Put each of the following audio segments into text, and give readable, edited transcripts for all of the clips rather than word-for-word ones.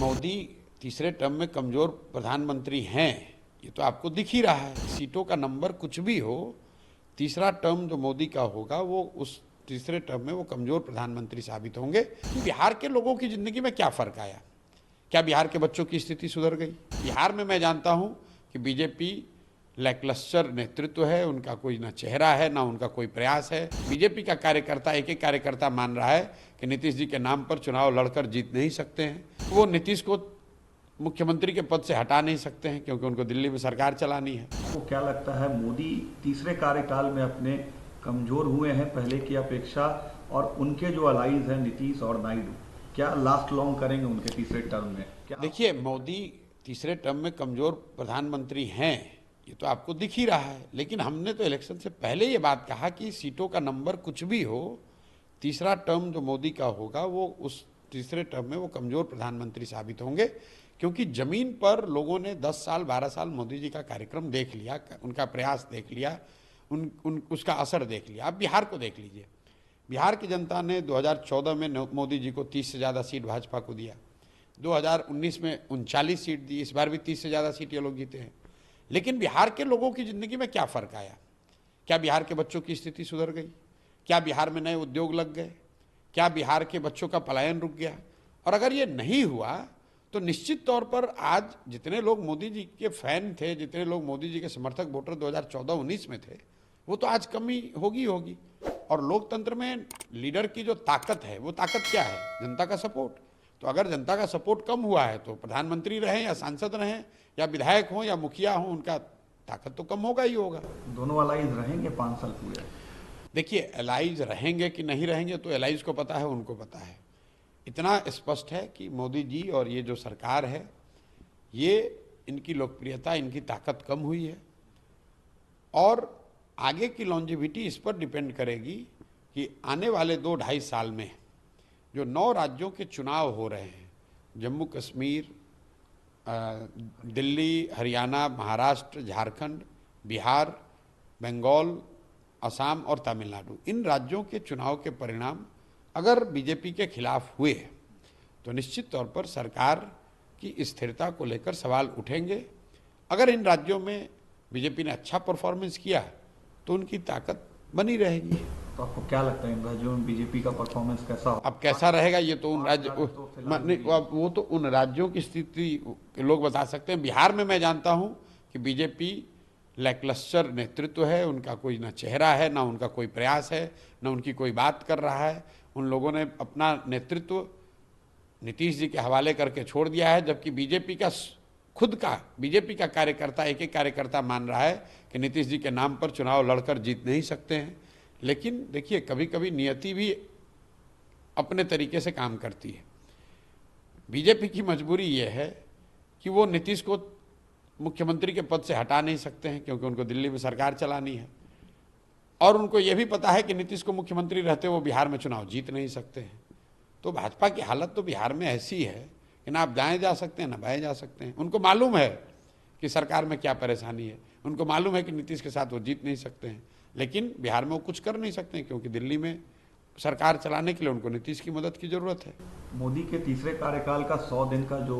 मोदी तीसरे टर्म में कमजोर प्रधानमंत्री हैं, ये तो आपको दिख ही रहा है। सीटों का नंबर कुछ भी हो, तीसरा टर्म जो मोदी का होगा वो उस तीसरे टर्म में वो कमजोर प्रधानमंत्री साबित होंगे। बिहार के लोगों की जिंदगी में क्या फर्क आया? क्या बिहार के बच्चों की स्थिति सुधर गई? बिहार में मैं जानता हूं कि बीजेपी लैकलस्टर नेतृत्व है, उनका कोई ना चेहरा है ना उनका कोई प्रयास है। बीजेपी का कार्यकर्ता, एक एक कार्यकर्ता मान रहा है कि नीतीश जी के नाम पर चुनाव लड़कर जीत नहीं सकते हैं। वो नीतीश को मुख्यमंत्री के पद से हटा नहीं सकते हैं क्योंकि उनको दिल्ली में सरकार चलानी है। आपको क्या लगता है, मोदी तीसरे कार्यकाल में अपने कमजोर हुए हैं पहले की अपेक्षा, और उनके जो अलाइज हैं नीतीश और नायडू, क्या लास्ट लॉन्ग करेंगे उनके तीसरे टर्म में? देखिए, मोदी तीसरे टर्म में कमजोर प्रधानमंत्री हैं, ये तो आपको दिख ही रहा है। लेकिन हमने तो इलेक्शन से पहले ये बात कहा कि सीटों का नंबर कुछ भी हो, तीसरा टर्म जो मोदी का होगा वो उस तीसरे टर्म में वो कमजोर प्रधानमंत्री साबित होंगे। क्योंकि जमीन पर लोगों ने 10 साल 12 साल मोदी जी का कार्यक्रम देख लिया, उनका प्रयास देख लिया, उसका असर देख लिया। आप बिहार को देख लीजिए। बिहार की जनता ने 2014 में मोदी जी को 30 से ज़्यादा सीट भाजपा को दिया, 2019 में 39 सीट दी, इस बार भी 30 से ज़्यादा सीट ये लोग जीते हैं। लेकिन बिहार के लोगों की ज़िंदगी में क्या फ़र्क आया? क्या बिहार के बच्चों की स्थिति सुधर गई? क्या बिहार में नए उद्योग लग गए? क्या बिहार के बच्चों का पलायन रुक गया? और अगर ये नहीं हुआ तो निश्चित तौर पर आज जितने लोग मोदी जी के फैन थे, जितने लोग मोदी जी के समर्थक वोटर 2014-19 में थे, वो तो आज कमी होगी। और लोकतंत्र में लीडर की जो ताकत है, वो ताकत क्या है? जनता का सपोर्ट। तो अगर जनता का सपोर्ट कम हुआ है तो प्रधानमंत्री रहें या सांसद रहें या विधायक हों या मुखिया हों, उनका ताकत तो कम होगा ही होगा। दोनों अलाइज रहेंगे 5 साल पूरे? देखिए, एलाइज रहेंगे कि नहीं रहेंगे तो एलाइज को पता है, उनको पता है। इतना स्पष्ट है कि मोदी जी और ये जो सरकार है, ये इनकी लोकप्रियता, इनकी ताकत कम हुई है। और आगे की लॉन्जिविटी इस पर डिपेंड करेगी कि आने वाले 2-2.5 साल में जो 9 राज्यों के चुनाव हो रहे हैं, जम्मू कश्मीर, दिल्ली, हरियाणा, महाराष्ट्र, झारखंड, बिहार, बंगाल, असम और तमिलनाडु, इन राज्यों के चुनाव के परिणाम अगर बीजेपी के खिलाफ हुए तो निश्चित तौर पर सरकार की स्थिरता को लेकर सवाल उठेंगे। अगर इन राज्यों में बीजेपी ने अच्छा परफॉर्मेंस किया तो उनकी ताकत बनी रहेगी। तो आपको क्या लगता है इन राज्यों में बीजेपी का परफॉर्मेंस कैसा हो? अब कैसा रहेगा ये तो उन राज्य वो तो उन राज्यों की स्थिति लोग बता सकते हैं। बिहार में मैं जानता हूं कि बीजेपी लैकलस्टर नेतृत्व है, उनका कोई ना चेहरा है ना उनका कोई प्रयास है, ना उनकी कोई बात कर रहा है। उन लोगों ने अपना नेतृत्व नीतीश जी के हवाले करके छोड़ दिया है, जबकि बीजेपी का कार्यकर्ता, एक एक कार्यकर्ता मान रहा है कि नीतीश जी के नाम पर चुनाव लड़कर जीत नहीं सकते हैं। लेकिन देखिए, कभी कभी नियति भी अपने तरीके से काम करती है। बीजेपी की मजबूरी ये है कि वो नीतीश को मुख्यमंत्री के पद से हटा नहीं सकते हैं क्योंकि उनको दिल्ली में सरकार चलानी है। और उनको ये भी पता है कि नीतीश को मुख्यमंत्री रहते वो बिहार में चुनाव जीत नहीं सकते हैं। तो भाजपा की हालत तो बिहार में ऐसी है कि ना आप दाएं जा सकते हैं ना बाएं जा सकते हैं। उनको मालूम है कि सरकार में क्या परेशानी है, उनको मालूम है कि नीतीश के साथ वो जीत नहीं सकते हैं, लेकिन बिहार में वो कुछ कर नहीं सकते हैं क्योंकि दिल्ली में सरकार चलाने के लिए उनको नीतीश की मदद की जरूरत है। मोदी के तीसरे कार्यकाल का 100 दिन का जो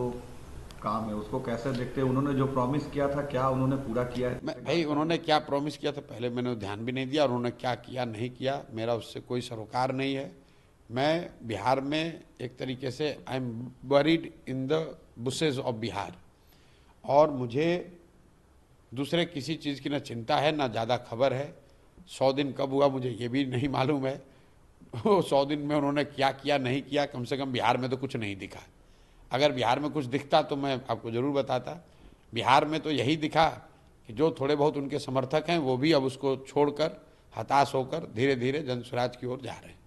काम है उसको कैसे देखते हैं? उन्होंने जो प्रॉमिस किया था, क्या उन्होंने पूरा किया है? भाई, उन्होंने क्या प्रॉमिस किया था पहले मैंने ध्यान भी नहीं दिया, और उन्होंने क्या किया नहीं किया मेरा उससे कोई सरोकार नहीं है। मैं बिहार में एक तरीके से I am buried in the bushes of Bihar, और मुझे दूसरे किसी चीज़ की ना चिंता है ना ज़्यादा खबर है। 100 दिन कब हुआ मुझे ये भी नहीं मालूम है। 100 दिन में उन्होंने क्या किया नहीं किया, कम से कम बिहार में तो कुछ नहीं दिखा। अगर बिहार में कुछ दिखता तो मैं आपको ज़रूर बताता। बिहार में तो यही दिखा कि जो थोड़े बहुत उनके समर्थक हैं वो भी अब उसको छोड़कर, हताश होकर धीरे धीरे जनस्वराज की ओर जा रहे हैं।